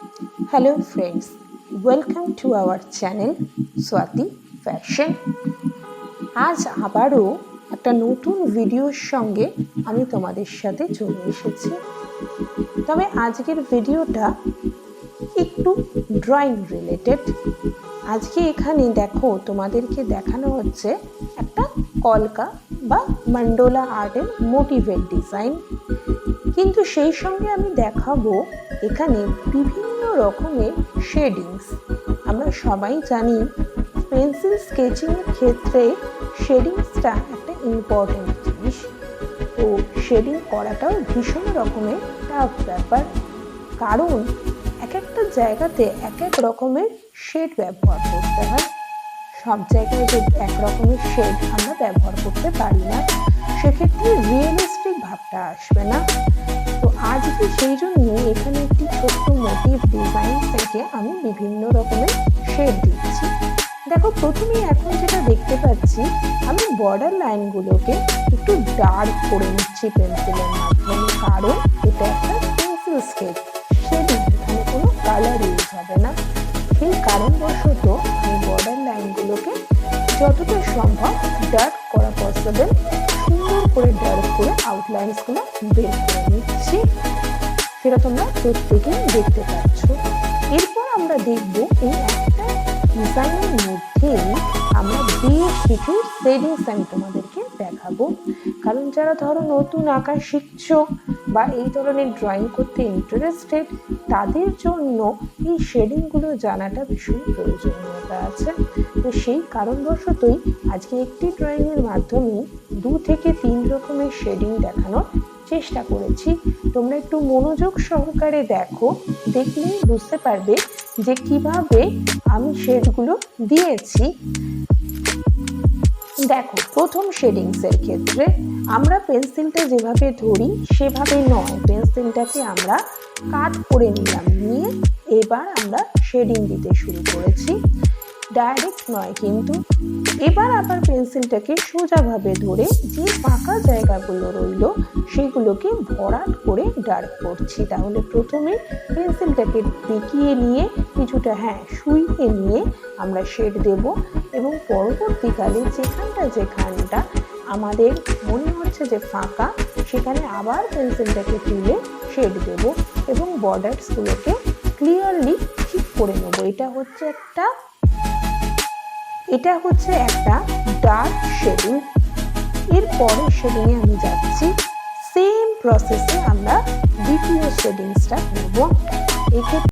Hello friends, welcome to our channel Swati Fashion. আজ আবারও একটা নতুন ভিডিওর সঙ্গে আমি তোমাদের সাথে চলে এসেছি। তবে আজকের ভিডিওটা একটু ড্রয়িং রিলেটেড। আজকে এখানে দেখো তোমাদেরকে দেখানো হচ্ছে একটা কলকা বা মন্ডোলা আর্টের মোটিভেট ডিজাইন, কিন্তু সেই সঙ্গে আমি দেখাবো এখানে বিভিন্ন রকমের শেডিংস। আমরা সবাই জানি পেন্সিল স্কেচিংয়ের ক্ষেত্রে শেডিংসটা একটা ইম্পর্টেন্ট জিনিস। তো শেডিং করাটাও ভীষণ রকমের টাফ ব্যাপার, কারণ এক একটা জায়গাতে এক এক রকমের শেড ব্যবহার করতে হয়। সব জায়গায় যে এক রকমের শেড আমরা ব্যবহার করতে পারি না, সেক্ষেত্রে রিয়েলিস্টিক ভাবটা আসবে না। তো আজকে সেই জন্য এখানে একটি ছোট্ট মোটিভ ডিজাইন থেকে আমি বিভিন্ন রকমের শেড দিচ্ছি। দেখো, প্রথমেই এখন যেটা দেখতে পাচ্ছি, আমি বর্ডার লাইনগুলোকে একটু ডার্ক করে নিচ্ছি পেন্সিলের মাধ্যমে, কারণ এটা একটা পেন্সিল স্কেচ, শেডিং, এখানে কোনো কালার ইউজ হবে না। সেই কারণবশত আমি বর্ডার লাইনগুলোকে যতটা সম্ভব ডার্ক করা পসিবল, সুন্দর করে ডার্ক করে আউটলাইন্সগুলো বের করে নিচ্ছি, সেটা তোমরা প্রত্যেকেই দেখতে পাচ্ছ। এরপর আমরা দেখব এই একটা ডিজাইনের মধ্যেই আমরা বেশ কিছু শেডিংস আমি তোমাদেরকে দেখাবো, কারণ যারা ধরো নতুন আঁকা শিখছো বা এই ধরনের ড্রয়িং করতে ইন্টারেস্টেড, তাদের জন্য এই শেডিংগুলো জানাটা ভীষণ প্রয়োজনীয়তা আছে। তো সেই কারণবশতই আজকে একটি ড্রয়িংয়ের মাধ্যমে 2 থেকে 3 রকমের শেডিং দেখানোর চেষ্টা করেছি। তোমরা একটু মনোযোগ সহকারে দেখো, দেখলেই বুঝতে পারবে যে কিভাবে আমি শেডগুলো দিয়েছি। দেখো, প্রথম শেডিংসের ক্ষেত্রে আমরা পেন্সিলটা যেভাবে ধরি সেভাবে নয়, পেন্সিলটাকে আমরা কাট করে নিলাম, নিয়ে এবার আমরা শেডিং দিতে শুরু করেছি। ডাইরেক্ট নয় কিন্তু। এবার আবার পেন্সিলটাকে সোজাভাবে ধরে যে ফাঁকা জায়গাগুলো রইল সেগুলোকে ভরাট করে ডার্ক করছি। তাহলে প্রথমে পেন্সিলটাকে বেঁকিয়ে নিয়ে কিছুটা শুইয়ে নিয়ে আমরা শেড দেব, এবং পরবর্তীকালে যেখানটা আমাদের মনে হচ্ছে যে ফাঁকা, সেখানে আবার পেন্সিলটাকে তুলে শেড দেব এবং বর্ডার্সগুলোকে ক্লিয়ারলি ঠিক করে নেব। এটা হচ্ছে একটা ডার্ক শেডিং। এর পরের শেডিংয়ে আমি যাচ্ছি। সেম প্রসেসে আমরা দ্বিতীয় শেডিংসটা করব। এক্ষেত্রে